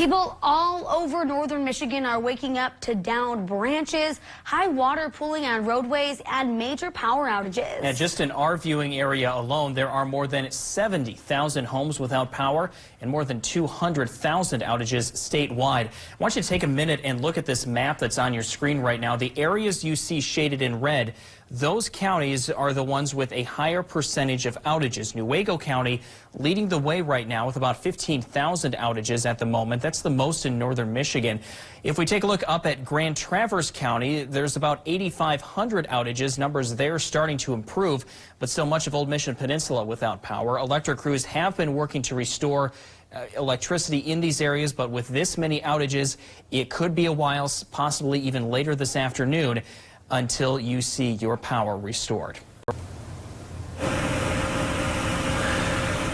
People all over northern Michigan are waking up to downed branches, high water pooling on roadways, and major power outages. And just in our viewing area alone, there are more than 70,000 homes without power and more than 200,000 outages statewide. I want you to take a minute and look at this map that's on your screen right now. The areas you see shaded in red, those counties are the ones with a higher percentage of outages. Newaygo County leading the way right now with about 15,000 outages at the moment. That's the most in northern Michigan. If we take a look up at Grand Traverse County, there's about 8,500 outages. Numbers there starting to improve, but still much of Old Mission Peninsula without power. Electric crews have been working to restore electricity in these areas, but with this many outages, it could be a while, possibly even later this afternoon, until you see your power restored.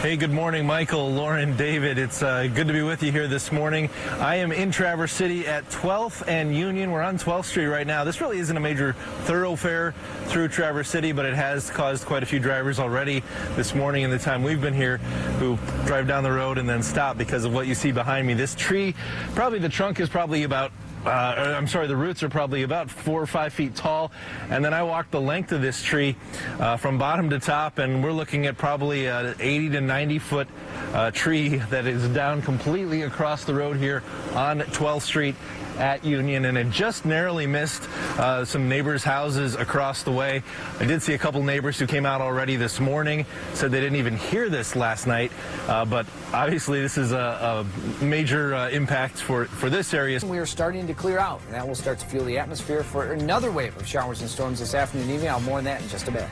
Hey, good morning, Michael, Lauren, David. It's good to be with you here this morning. I am in Traverse City at 12th and Union. We're on 12th Street right now. This really isn't a major thoroughfare through Traverse City, but it has caused quite a few drivers already this morning in the time we've been here who drive down the road and then stop because of what you see behind me. This tree, probably the trunk is probably about the roots are probably about 4 or 5 feet tall, and then I walked the length of this tree from bottom to top, and we're looking at probably an 80 to 90 foot tree that is down completely across the road here on 12th Street at Union, and it just narrowly missed some neighbors' houses across the way. I did see a couple neighbors who came out already this morning, said they didn't even hear this last night, but obviously this is a major impact for this area. We are starting to clear out, and that will start to fuel the atmosphere for another wave of showers and storms this afternoon and evening. I'll have more on that in just a bit.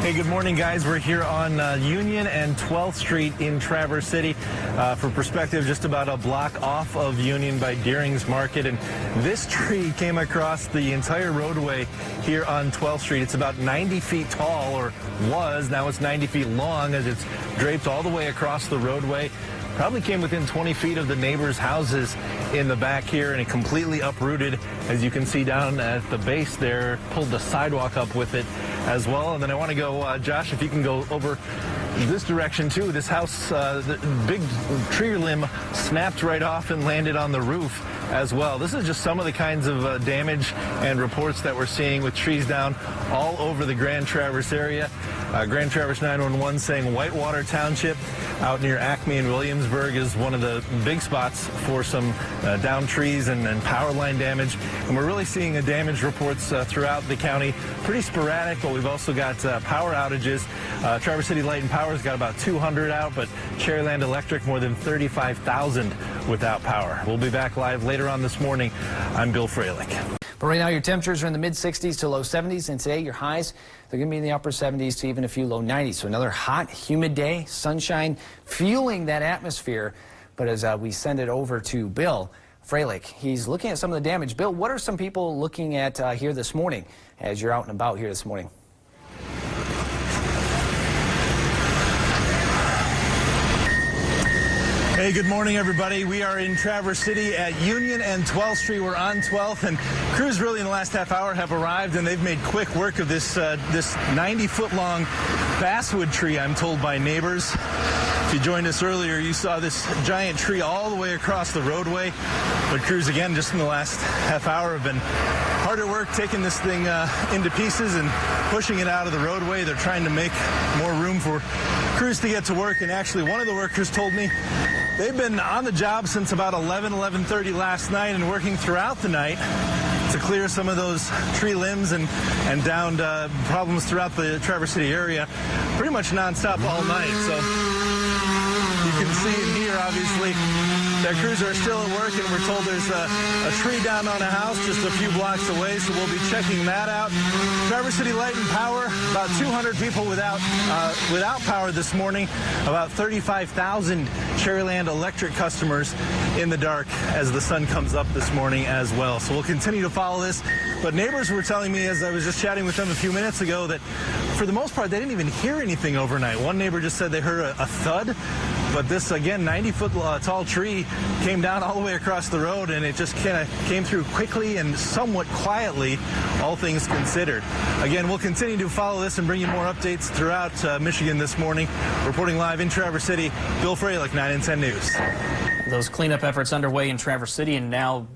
Hey, good morning, guys. We're here on Union and 12th Street in Traverse City. For perspective, just about a block off of Union by Deering's Market. And this tree came across the entire roadway here on 12th Street. It's about 90 feet tall, or was. Now it's 90 feet long as it's draped all the way across the roadway. Probably came within 20 feet of the neighbors' houses in the back here, and it completely uprooted, as you can see down at the base there, pulled the sidewalk up with it as well. And then I want to go, Josh, if you can go over this direction too. This house, the big tree limb snapped right off and landed on the roof as well. This is just some of the kinds of damage and reports that we're seeing with trees down all over the Grand Traverse area. Grand Traverse 911 saying Whitewater Township out near Acme and Williamsburg is one of the big spots for some downed trees and power line damage. And we're really seeing damage reports throughout the county. Pretty sporadic, but we've also got power outages. Traverse City Light and Power's got about 200 out, but Cherryland Electric more than 35,000 without power. We'll be back live later on this morning. I'm Bill Freilich. But right now, your temperatures are in the mid-60s to low 70s, and today your highs, they're going to be in the upper 70s to even a few low 90s. So another hot, humid day, sunshine fueling that atmosphere. But as we send it over to Bill Freilich, he's looking at some of the damage. Bill, what are some people looking at here this morning as you're out and about here this morning? Hey, good morning, everybody. We are in Traverse City at Union and 12th Street. We're on 12th, and crews really in the last half hour have arrived, and they've made quick work of this 90-foot-long basswood tree, I'm told by neighbors. If you joined us earlier, you saw this giant tree all the way across the roadway. But crews, again, just in the last half hour have been hard at work taking this thing into pieces and pushing it out of the roadway. They're trying to make more room for crews to get to work, and actually one of the workers told me they've been on the job since about 11:30 last night and working throughout the night to clear some of those tree limbs and downed problems throughout the Traverse City area pretty much nonstop all night. So you can see in here, obviously, that crews are still at work, and we're told there's a tree down on a house just a few blocks away, so we'll be checking that out. Traverse City Light and Power, about 200 people without power this morning, about 35,000 Cherryland Electric customers in the dark as the sun comes up this morning as well. So we'll continue to follow this. But neighbors were telling me, as I was just chatting with them a few minutes ago, that for the most part, they didn't even hear anything overnight. One neighbor just said they heard a thud, but this, again, 90-foot tall tree came down all the way across the road, and it just kind of came through quickly and somewhat quietly, all things considered. Again, we'll continue to follow this and bring you more updates throughout Michigan this morning. Reporting live in Traverse City, Bill Freilich, 9 and 10 News. Those cleanup efforts underway in Traverse City and now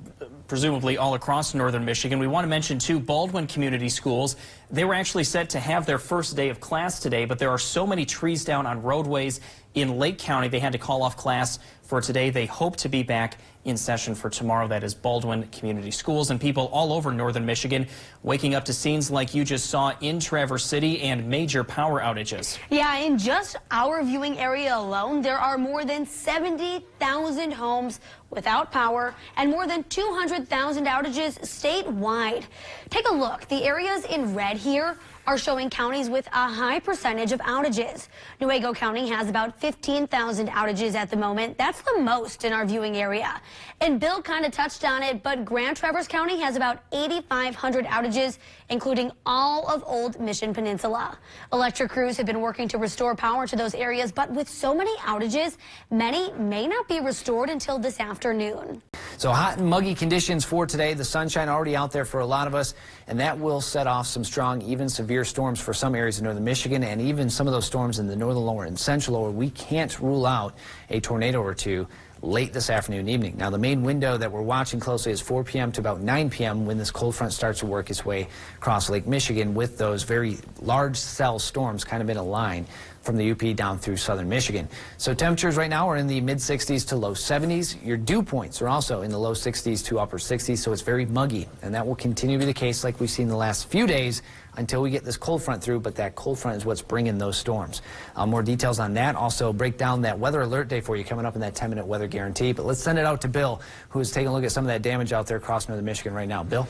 presumably all across northern Michigan. We want to mention, too, Baldwin Community Schools. They were actually set to have their first day of class today, but there are so many trees down on roadways in Lake County, they had to call off class for today. They hope to be back in session for tomorrow. That is Baldwin Community Schools, and people all over northern Michigan waking up to scenes like you just saw in Traverse City and major power outages. Yeah, in just our viewing area alone, there are more than 70,000 homes without power and more than 200,000 outages statewide. Take a look. The areas in red here are showing counties with a high percentage of outages. Newaygo County has about 15,000 outages at the moment. That's the most in our viewing area. And Bill kind of touched on it, but Grand Traverse County has about 8,500 outages, including all of Old Mission Peninsula. Electric crews have been working to restore power to those areas, but with so many outages, many may not be restored until this afternoon. So hot and muggy conditions for today. The sunshine already out there for a lot of us, and that will set off some strong, even severe storms for some areas of northern Michigan, and even some of those storms in the northern lower and central lower. We can't rule out a tornado or two late this afternoon, evening. Now, the main window that we're watching closely is 4 p.m. to about 9 p.m. when this cold front starts to work its way across Lake Michigan with those very large cell storms kind of in a line from the UP down through southern Michigan. So temperatures right now are in the mid-60s to low 70s. Your dew points are also in the low 60s to upper 60s, so it's very muggy, and that will continue to be the case like we've seen the last few days until we get this cold front through, but that cold front is what's bringing those storms. More details on that. Also break down that weather alert day for you coming up in that 10-minute weather guarantee. But let's send it out to Bill, who is taking a look at some of that damage out there across northern Michigan right now. Bill?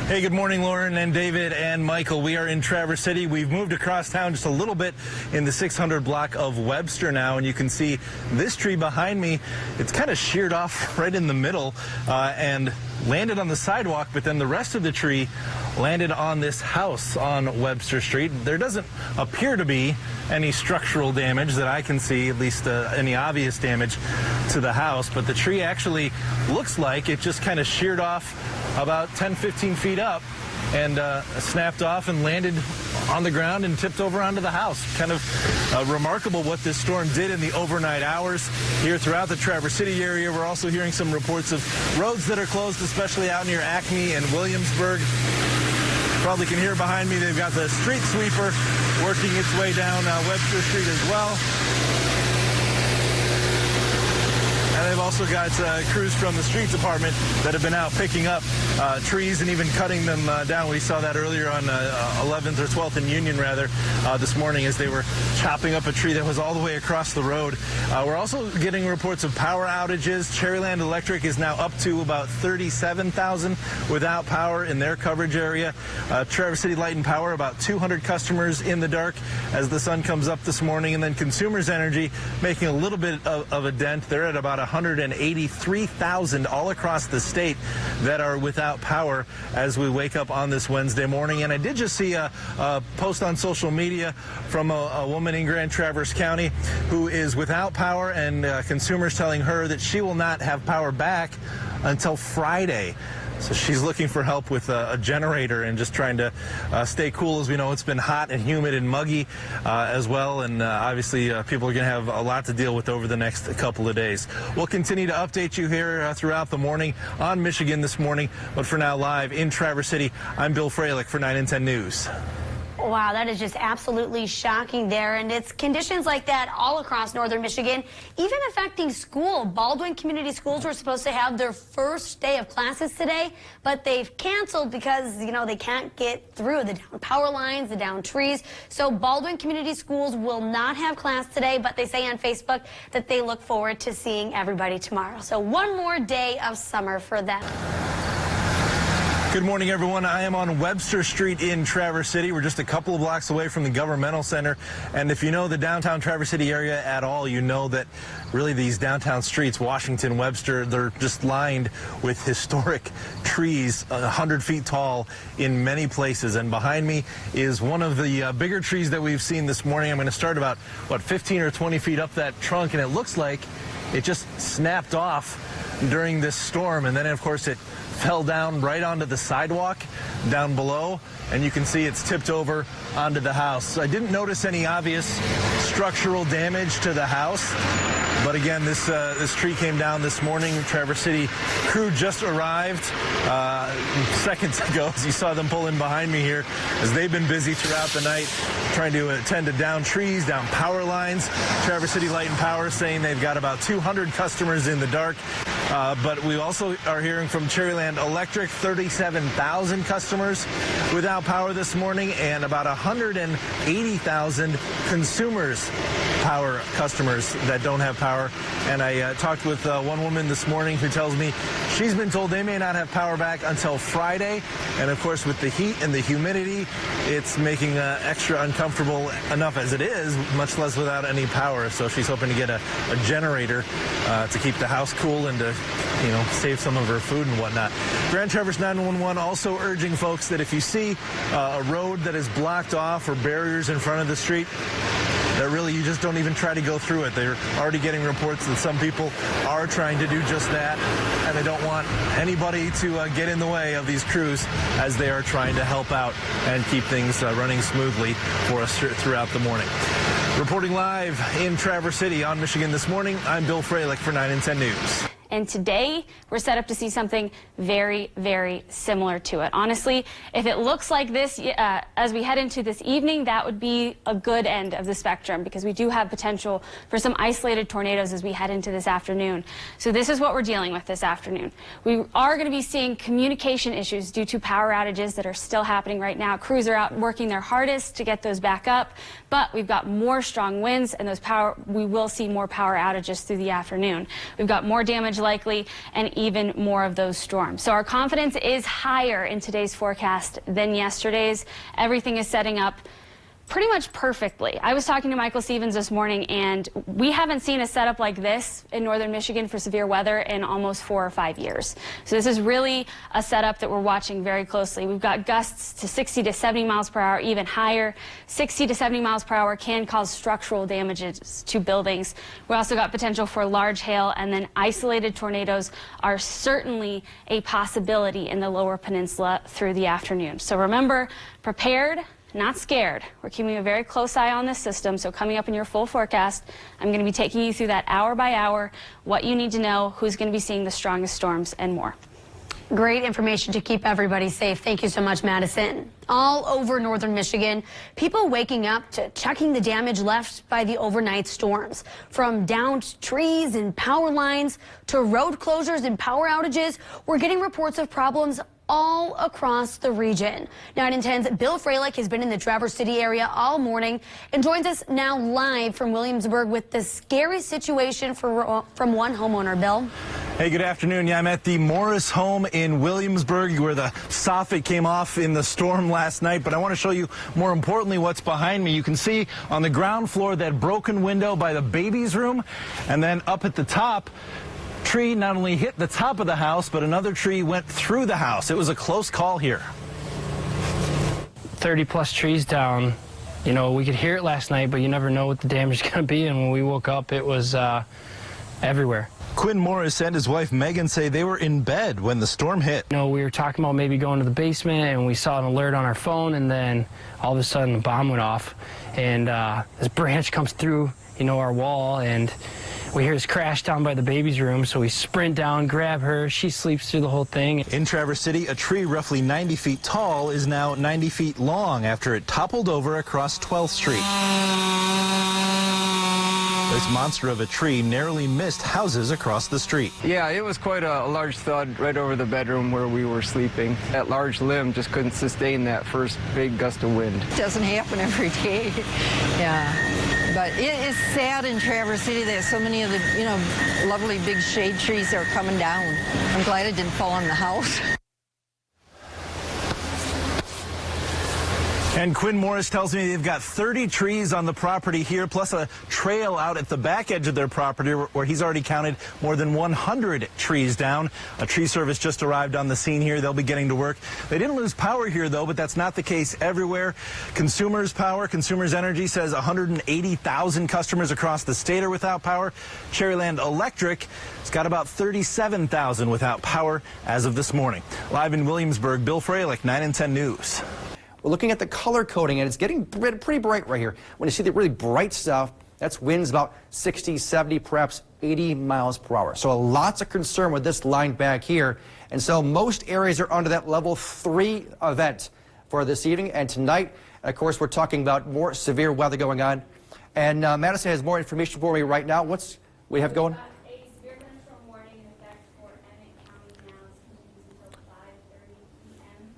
Hey, good morning, Lauren and David and Michael. We are in Traverse City. We've moved across town just a little bit in the 600 block of Webster now, and you can see this tree behind me. It's kind of sheared off right in the middle and landed on the sidewalk, but then the rest of the tree landed on this house on Webster Street. There doesn't appear to be any structural damage that I can see, at least any obvious damage to the house, but the tree actually looks like it just kind of sheared off about 10-15 feet up and snapped off and landed on the ground and tipped over onto the house. Kind of remarkable what this storm did in the overnight hours here throughout the Traverse City area. We're also hearing some reports of roads that are closed, especially out near Acme and Williamsburg. Probably can hear behind me, they've got the street sweeper working its way down Webster Street as well. And they've also got crews from the street department that have been out picking up trees and even cutting them down. We saw that earlier on 11th or 12th and Union, rather, this morning as they were chopping up a tree that was all the way across the road. We're also getting reports of power outages. Cherryland Electric is now up to about 37,000 without power in their coverage area. Traverse City Light and Power, about 200 customers in the dark as the sun comes up this morning. And then Consumers Energy making a little bit of a dent. They're at about 183,000 all across the state that are without power as we wake up on this Wednesday morning. And I did just see a post on social media from a woman in Grand Traverse County who is without power, and consumers telling her that she will not have power back until Friday. So she's looking for help with a generator and just trying to stay cool. As we know, it's been hot and humid and muggy as well. And obviously, people are going to have a lot to deal with over the next couple of days. We'll continue to update you here throughout the morning on Michigan This Morning. But for now, live in Traverse City, I'm Bill Freilich for 9 and 10 News. Wow, that is just absolutely shocking there. And it's conditions like that all across northern Michigan, even affecting school. Baldwin Community Schools were supposed to have their first day of classes today, but they've canceled because, you know, they can't get through the down power lines, the down trees. So Baldwin Community Schools will not have class today, but they say on Facebook that they look forward to seeing everybody tomorrow. So one more day of summer for them. Good morning, everyone. I am on Webster Street in Traverse City. We're just a couple of blocks away from the governmental center. And if you know the downtown Traverse City area at all, you know that really these downtown streets, Washington, Webster, they're just lined with historic trees, 100 feet tall in many places. And behind me is one of the bigger trees that we've seen this morning. I'm going to start about, 15 or 20 feet up that trunk, and it looks like it just snapped off during this storm. And then, of course, it fell down right onto the sidewalk down below, and you can see it's tipped over onto the house. I didn't notice any obvious structural damage to the house, but again, this tree came down this morning. Traverse City crew just arrived seconds ago, as you saw them pull in behind me here, as they've been busy throughout the night trying to attend to down trees, down power lines. Traverse City Light and Power saying they've got about 200 customers in the dark. But we also are hearing from Cherryland Electric, 37,000 customers without power this morning, and about 180,000 consumers, power customers that don't have power. And I talked with one woman this morning who tells me she's been told they may not have power back until Friday. And of course, with the heat and the humidity, it's making extra uncomfortable enough as it is, much less without any power. So she's hoping to get a generator to keep the house cool and to, save some of her food and whatnot. Grand Traverse 911 also urging folks that if you see a road that is blocked off or barriers in front of the street, that really you just don't even try to go through it. They're already getting reports that some people are trying to do just that, and they don't want anybody to get in the way of these crews as they are trying to help out and keep things running smoothly for us throughout the morning. Reporting live in Traverse City on Michigan This Morning, I'm Bill Freilich for 9 and 10 News. And today, we're set up to see something very, very similar to it. Honestly, if it looks like this as we head into this evening, that would be a good end of the spectrum, because we do have potential for some isolated tornadoes as we head into this afternoon. So this is what we're dealing with this afternoon. We are going to be seeing communication issues due to power outages that are still happening right now. Crews are out working their hardest to get those back up, but we've got more strong winds, and we will see more power outages through the afternoon. We've got more damage likely and even more of those storms. So our confidence is higher in today's forecast than yesterday's. Everything is setting up pretty much perfectly. I was talking to Michael Stevens this morning, and we haven't seen a setup like this in northern Michigan for severe weather in almost 4 or 5 years. So this is really a setup that we're watching very closely. We've got gusts to 60 to 70 miles per hour, even higher. 60 to 70 miles per hour can cause structural damages to buildings. We also got potential for large hail, and then isolated tornadoes are certainly a possibility in the lower peninsula through the afternoon. So remember, prepared, not scared. We're keeping a very close eye on this system, so coming up in your full forecast, I'm going to be taking you through that hour by hour, what you need to know, who's going to be seeing the strongest storms, and more. Great information to keep everybody safe. Thank you so much, Madison. All over northern Michigan, people waking up to checking the damage left by the overnight storms. From downed trees and power lines to road closures and power outages, we're getting reports of problems all across the region. 9 and 10's Bill Freilich has been in the Traverse City area all morning and joins us now live from Williamsburg with the scary situation from one homeowner. Bill? Hey, good afternoon. Yeah, I'm at the Morris home in Williamsburg where the soffit came off in the storm last night, but I want to show you more importantly what's behind me. You can see on the ground floor that broken window by the baby's room, and then up at the top, tree not only hit the top of the house, but another tree went through the house. It was a close call here. 30 plus trees down. You know, we could hear it last night, but you never know what the damage is going to be. And when we woke up, it was everywhere. Quinn Morris and his wife Megan say they were in bed when the storm hit. You know, we were talking about maybe going to the basement, and we saw an alert on our phone, and then all of a sudden the bomb went off, and this branch comes through, our wall, and we hear this crash down by the baby's room, so we sprint down, grab her. She sleeps through the whole thing. In Traverse City, a tree roughly 90 feet tall is now 90 feet long after it toppled over across 12th Street. This monster of a tree narrowly missed houses across the street. Yeah, it was quite a large thud right over the bedroom where we were sleeping. That large limb just couldn't sustain that first big gust of wind. It doesn't happen every day. Yeah. But it is sad in Traverse City that so many of the, lovely big shade trees are coming down. I'm glad it didn't fall on the house. And Quinn Morris tells me they've got 30 trees on the property here, plus a trail out at the back edge of their property where he's already counted more than 100 trees down. A tree service just arrived on the scene here. They'll be getting to work. They didn't lose power here, though, but that's not the case everywhere. Consumers Energy says 180,000 customers across the state are without power. Cherryland Electric has got about 37,000 without power as of this morning. Live in Williamsburg, Bill Freilich, 9 and 10 News. We're looking at the color coding, and it's getting pretty bright right here. When you see the really bright stuff, that's winds about 60, 70, perhaps 80 miles per hour. So lots of concern with this line back here. And so most areas are under that level 3 event for this evening and tonight. And of course, we're talking about more severe weather going on. And Madison has more information for me right now. What's we have going?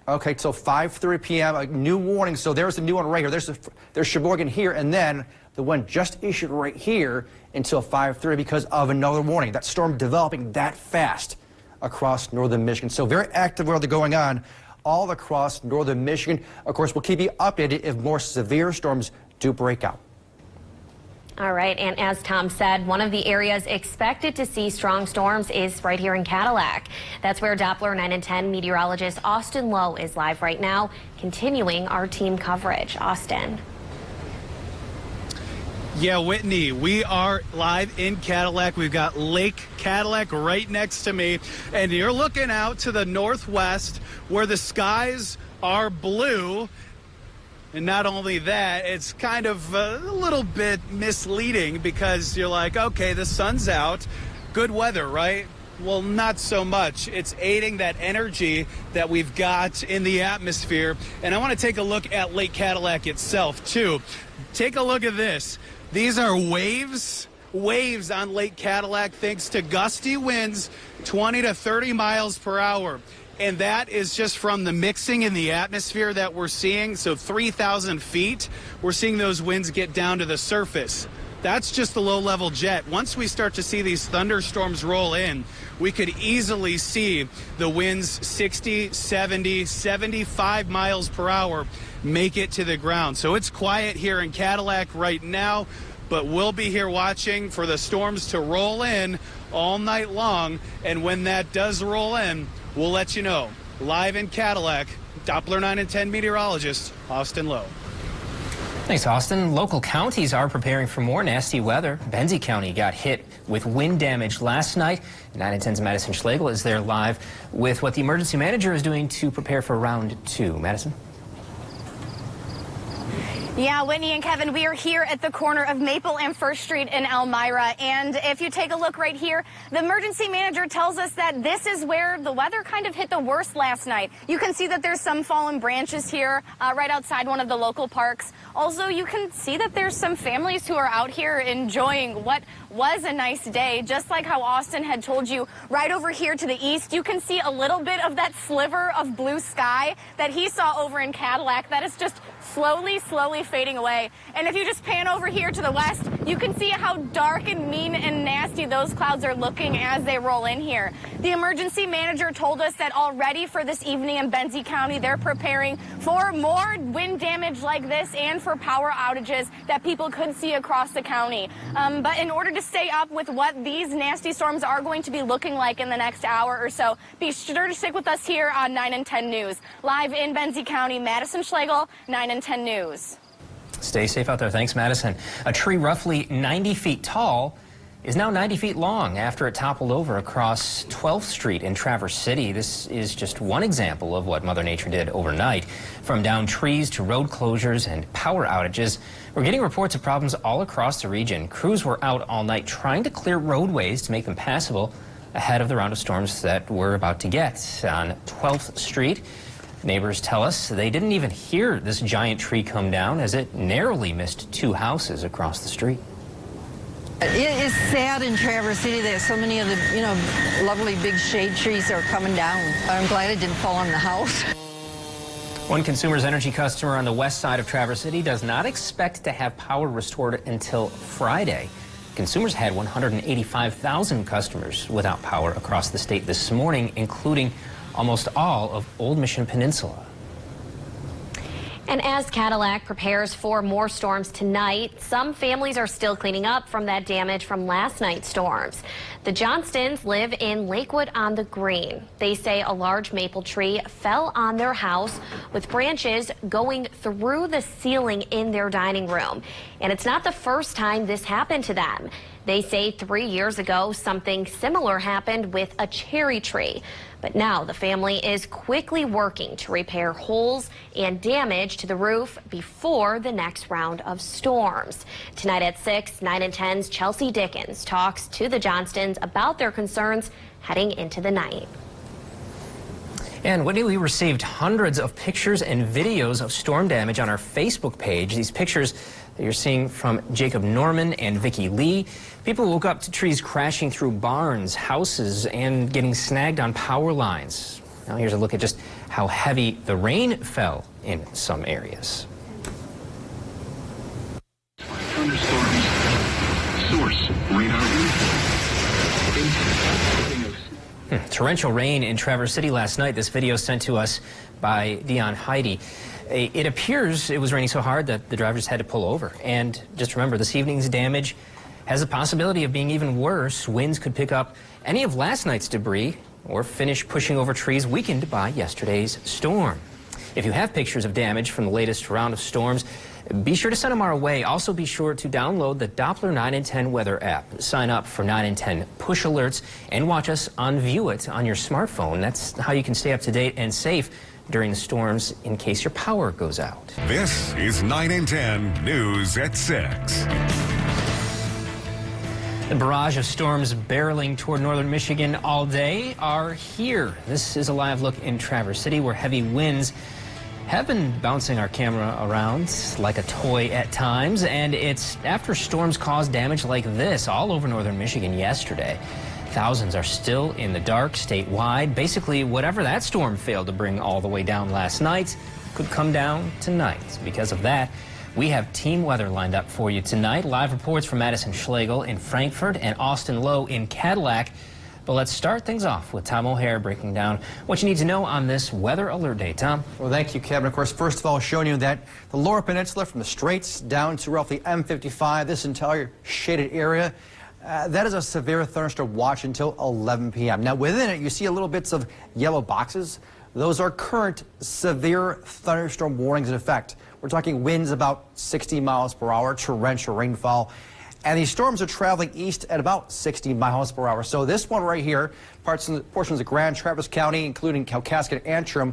Okay, till 5:30 p.m. A new warning. So there's the new one right here. There's Sheboygan here, and then the one just issued right here until 5:30 because of another warning. That storm developing that fast across northern Michigan. So very active weather going on all across northern Michigan. Of course, we'll keep you updated if more severe storms do break out. All right, and as Tom said, one of the areas expected to see strong storms is right here in Cadillac. That's where Doppler 9 and 10 meteorologist Austin Lowe is live right now, continuing our team coverage. Austin. Yeah, Whitney, we are live in Cadillac. We've got Lake Cadillac right next to me, and you're looking out to the northwest where the skies are blue. And not only that, it's kind of a little bit misleading because you're like, okay, the sun's out, good weather, right? Well, not so much. It's aiding that energy that we've got in the atmosphere. And I want to take a look at Lake Cadillac itself, too. Take a look at this. These are waves on Lake Cadillac thanks to gusty winds, 20 to 30 miles per hour. And that is just from the mixing in the atmosphere that we're seeing. So 3,000 feet, we're seeing those winds get down to the surface. That's just the low-level jet. Once we start to see these thunderstorms roll in, we could easily see the winds 60, 70, 75 miles per hour make it to the ground. So it's quiet here in Cadillac right now, but we'll be here watching for the storms to roll in all night long. And when that does roll in, we'll let you know. Live in Cadillac, Doppler 9 and 10 meteorologist Austin Lowe. Thanks, Austin. Local counties are preparing for more nasty weather. Benzie County got hit with wind damage last night. 9 and 10's Madison Schlegel is there live with what the emergency manager is doing to prepare for round 2. Madison? Yeah, Whitney and Kevin, we are here at the corner of Maple and First Street in Elmira. And if you take a look right here, the emergency manager tells us that this is where the weather kind of hit the worst last night. You can see that there's some fallen branches here right outside one of the local parks. Also, you can see that there's some families who are out here enjoying what was a nice day. Just like how Austin had told you, right over here to the east, you can see a little bit of that sliver of blue sky that he saw over in Cadillac. That is just slowly fading away. And if you just pan over here to the west, you can see how dark and mean and nasty those clouds are looking as they roll in here. The emergency manager told us that already for this evening in Benzie County, they're preparing for more wind damage like this and for power outages that people could see across the county. But in order to stay up with what these nasty storms are going to be looking like in the next hour or so, be sure to stick with us here on 9 and 10 News. Live in Benzie County, Madison Schlegel, 9 and 10 News. Stay safe out there. Thanks, Madison. A tree roughly 90 feet tall is now 90 feet long after it toppled over across 12th Street in Traverse City. This is just one example of what Mother Nature did overnight. From downed trees to road closures and power outages, we're getting reports of problems all across the region. Crews were out all night trying to clear roadways to make them passable ahead of the round of storms that we're about to get. On 12th Street, neighbors tell us they didn't even hear this giant tree come down as it narrowly missed 2 houses across the street. It is sad in Traverse City that so many of the, lovely big shade trees are coming down. I'm glad it didn't fall on the house. One Consumers Energy customer on the west side of Traverse City does not expect to have power restored until Friday. Consumers had 185,000 customers without power across the state this morning, including almost all of Old Mission Peninsula. And as Cadillac prepares for more storms tonight, some families are still cleaning up from that damage from last night's storms. The Johnstons live in Lakewood on the Green. They say a large maple tree fell on their house with branches going through the ceiling in their dining room. And it's not the first time this happened to them. They say 3 years ago, something similar happened with a cherry tree. But now the family is quickly working to repair holes and damage to the roof before the next round of storms. Tonight at 6, 9 and 10's Chelsea Dickens talks to the Johnstons about their concerns heading into the night. And Whitney, we received hundreds of pictures and videos of storm damage on our Facebook page. These pictures that you're seeing from Jacob Norman and Vicki Lee. People woke up to trees crashing through barns, houses, and getting snagged on power lines. Now here's a look at just how heavy the rain fell in some areas. Thunderstorms. Source radar. Torrential rain in Traverse City last night. This video sent to us by Dion Heidi. It appears it was raining so hard that the drivers had to pull over. And just remember, this evening's damage has a possibility of being even worse. Winds could pick up any of last night's debris or finish pushing over trees weakened by yesterday's storm. If you have pictures of damage from the latest round of storms, be sure to send them our way. Also be sure to download the Doppler 9 and 10 weather app. Sign up for 9 and 10 push alerts and watch us on View It on your smartphone. That's how you can stay up to date and safe during the storms in case your power goes out. This is 9 and 10 News at 6. The barrage of storms barreling toward northern Michigan all day are here. This is a live look in Traverse City where heavy winds have been bouncing our camera around like a toy at times, and it's after storms caused damage like this all over northern Michigan yesterday. Thousands are still in the dark statewide. Basically, whatever that storm failed to bring all the way down last night could come down tonight. Because of that, we have team weather lined up for you tonight. Live reports from Madison Schlegel in Frankfort and Austin Lowe in Cadillac. But let's start things off with Tom O'Hare breaking down what you need to know on this weather alert day. Tom? Well, thank you, Kevin. Of course, first of all, showing you that the lower peninsula from the Straits down to roughly M55, this entire shaded area, that is a severe thunderstorm watch until 11 p.m. Now, within it, you see a little bits of yellow boxes. Those are current severe thunderstorm warnings in effect. We're talking winds about 60 miles per hour, torrential rainfall. And these storms are traveling east at about 60 miles per hour. So this one right here, portions of Grand Traverse County, including Kalkaska and Antrim,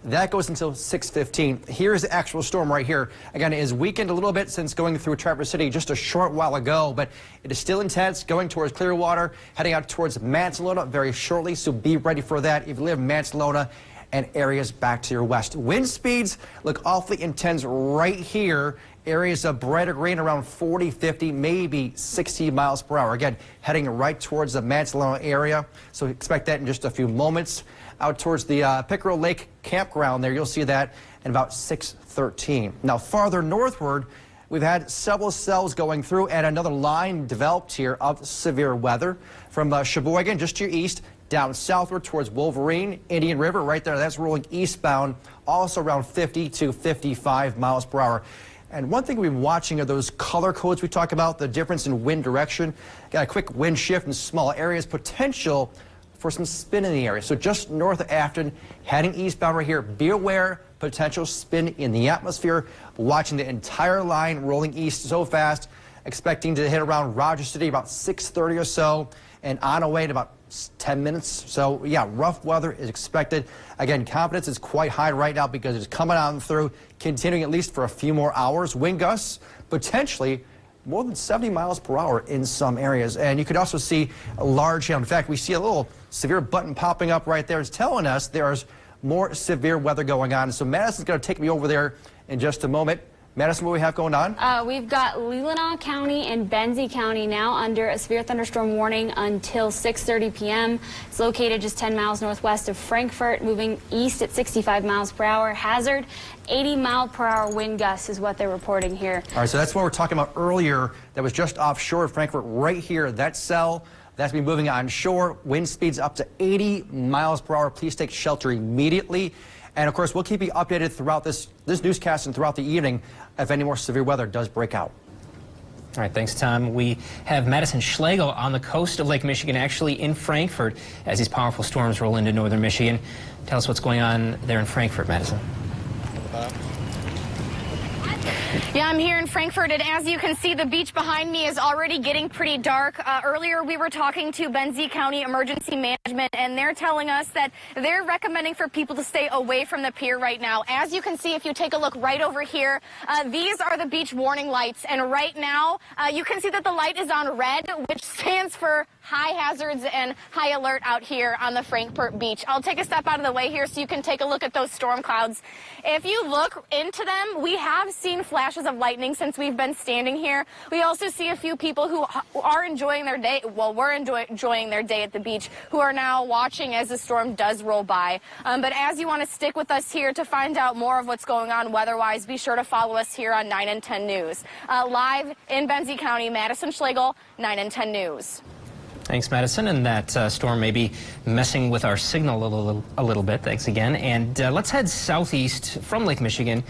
that goes until 6:15. Here's the actual storm right here. Again, it is weakened a little bit since going through Traverse City just a short while ago, but it is still intense, going towards Clearwater, heading out towards Mansalona very shortly, so be ready for that if you live in Mansalona and areas back to your west. Wind speeds look awfully intense right here. Areas of brighter green around 40, 50, maybe 60 miles per hour. Again, heading right towards the Mansalona area. So expect that in just a few moments. Out towards the Pickerel Lake campground there, you'll see that in about 6:13. Now farther northward, we've had several cells going through and another line developed here of severe weather from Sheboygan just to your east, down southward towards Wolverine, Indian River right there. That's rolling eastbound, also around 50 to 55 miles per hour. And one thing we've been watching are those color codes we talk about, the difference in wind direction. Got a quick wind shift in small areas, potential for some spin in the area. So just north of Afton, heading eastbound right here, be aware, potential spin in the atmosphere. Watching the entire line rolling east so fast, expecting to hit around Rogers City about 6:30 or so, and on our way in about 10 minutes. So yeah, rough weather is expected. Again, confidence is quite high right now because it's coming on through, continuing at least for a few more hours. Wind gusts potentially more than 70 miles per hour in some areas. And you could also see a large hail. In fact, we see a little severe button popping up right there. It's telling us there's more severe weather going on. So Madison's going to take me over there in just a moment. Madison, what do we have going on? We've got Leelanau County and Benzie County now under a severe thunderstorm warning until 6:30 p.m. It's located just 10 miles northwest of Frankfort, moving east at 65 miles per hour. Hazard, 80 mile per hour wind gusts is what they're reporting here. All right, so that's what we're talking about earlier. That was just offshore of Frankfort right here. That cell, that's been moving on shore. Wind speeds up to 80 miles per hour. Please take shelter immediately. And of course, we'll keep you updated throughout this newscast and throughout the evening if any more severe weather does break out. All right, thanks, Tom. We have Madison Schlegel on the coast of Lake Michigan, actually in Frankfort, as these powerful storms roll into northern Michigan. Tell us what's going on there in Frankfort, Madison. Yeah, I'm here in Frankfort, and as you can see, the beach behind me is already getting pretty dark. Earlier, we were talking to Benzie County Emergency Management, and they're telling us that they're recommending for people to stay away from the pier right now. As you can see, if you take a look right over here, these are the beach warning lights, and right now, you can see that the light is on red, which stands for high hazards and high alert out here on the Frankfort beach. I'll take a step out of the way here so you can take a look at those storm clouds. If you look into them, we have seen flashes of lightning since we've been standing here. We also see a few people who are enjoying their day, well, were enjoying their day at the beach, who are now watching as the storm does roll by. But as you want to stick with us here to find out more of what's going on weather-wise, be sure to follow us here on 9 and 10 News. Live in Benzie County, Madison Schlegel, 9 and 10 News. Thanks, Madison. And that storm may be messing with our signal a little bit. Thanks again. And let's head southeast from Lake Michigan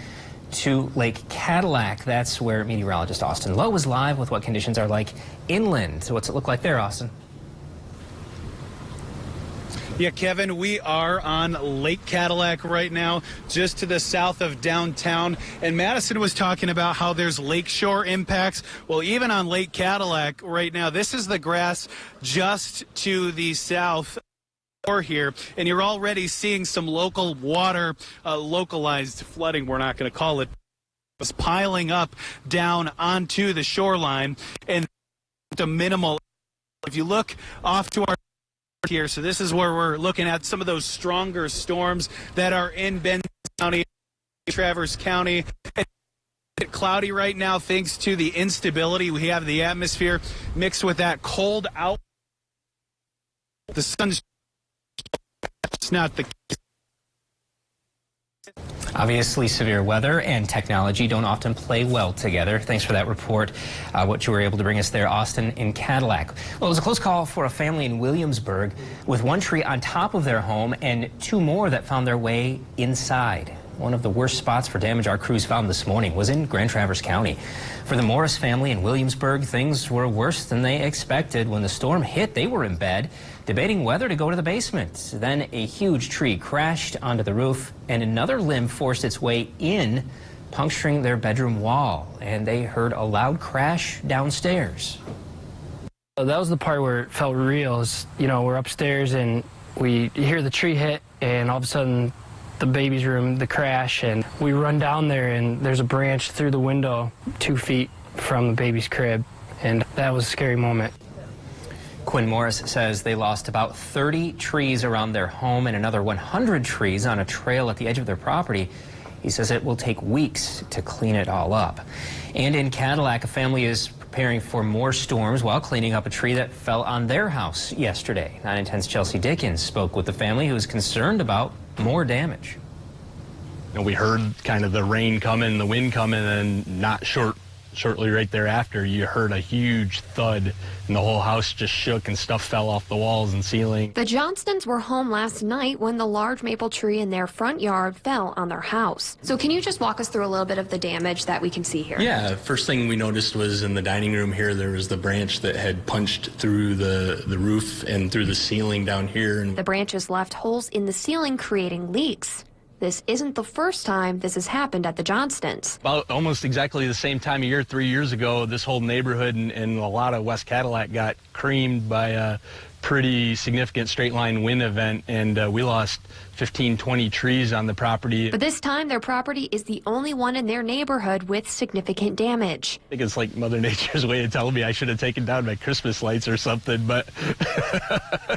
to Lake Cadillac. That's where meteorologist Austin Lowe is live with what conditions are like inland. So what's it look like there, Austin? Yeah, Kevin, we are on Lake Cadillac right now, just to the south of downtown. And Madison was talking about how there's lakeshore impacts. Well, even on Lake Cadillac right now, this is the grass just to the south here, and you're already seeing some local water, localized flooding, we're not going to call it, was piling up down onto the shoreline, and a minimal. If you look off to our here, so this is where we're looking at some of those stronger storms that are in Benzie County, Traverse County. It's cloudy right now thanks to the instability we have in the atmosphere mixed with that cold out. The sun's not the case. Obviously, severe weather and technology don't often play well together. Thanks for that report, what you were able to bring us there, Austin, in Cadillac. Well, it was a close call for a family in Williamsburg with one tree on top of their home and two more that found their way inside. One of the worst spots for damage our crews found this morning was in Grand Traverse County. For the Morris family in Williamsburg, things were worse than they expected. When the storm hit, they were in bed, debating whether to go to the basement. Then a huge tree crashed onto the roof, and another limb forced its way in, puncturing their bedroom wall. And they heard a loud crash downstairs. That was the part where it felt real. You know, we're upstairs and we hear the tree hit, and all of a sudden the baby's room, the crash, and we run down there and there's a branch through the window 2 feet from the baby's crib, and that was a scary moment. Quinn Morris says they lost about 30 trees around their home and another 100 trees on a trail at the edge of their property. He says it will take weeks to clean it all up. And in Cadillac, a family is preparing for more storms while cleaning up a tree that fell on their house yesterday. 9 and 10's Chelsea Dickens spoke with the family, who is concerned about more damage. And we heard kind of the rain coming, the wind coming, and shortly right thereafter, you heard a huge thud, and the whole house just shook and stuff fell off the walls and ceiling. The Johnstons were home last night when the large maple tree in their front yard fell on their house. So can you just walk us through a little bit of the damage that we can see here? Yeah, first thing we noticed was in the dining room here, there was the branch that had punched through the roof and through the ceiling down here. And the branches left holes in the ceiling, creating leaks. This isn't the first time this has happened at the Johnstons. About almost exactly the same time of year, 3 years ago, this whole neighborhood and a lot of West Cadillac got creamed by a pretty significant straight line wind event, and we lost 15, 20 trees on the property. But this time, their property is the only one in their neighborhood with significant damage. I think it's like Mother Nature's way of telling me I should have taken down my Christmas lights or something, but...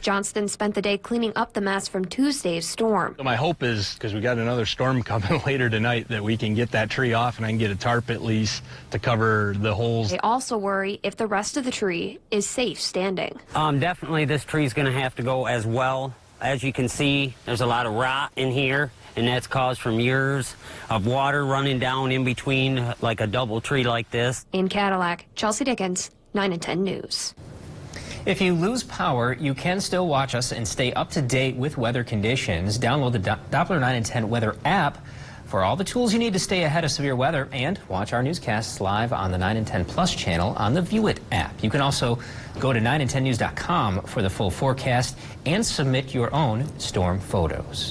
Johnston spent the day cleaning up the mess from Tuesday's storm. So my hope is, because we got another storm coming later tonight, that we can get that tree off and I can get a tarp at least to cover the holes. They also worry if the rest of the tree is safe standing. Definitely this tree's going to have to go as well. As you can see, there's a lot of rot in here, and that's caused from years of water running down in between like a double tree like this. In Cadillac, Chelsea Dickens, 9 and 10 News. If you lose power, you can still watch us and stay up to date with weather conditions. Download the Doppler 9 and 10 weather app for all the tools you need to stay ahead of severe weather, and watch our newscasts live on the 9 and 10 Plus channel on the View It app. You can also go to 9and10news.com for the full forecast and submit your own storm photos.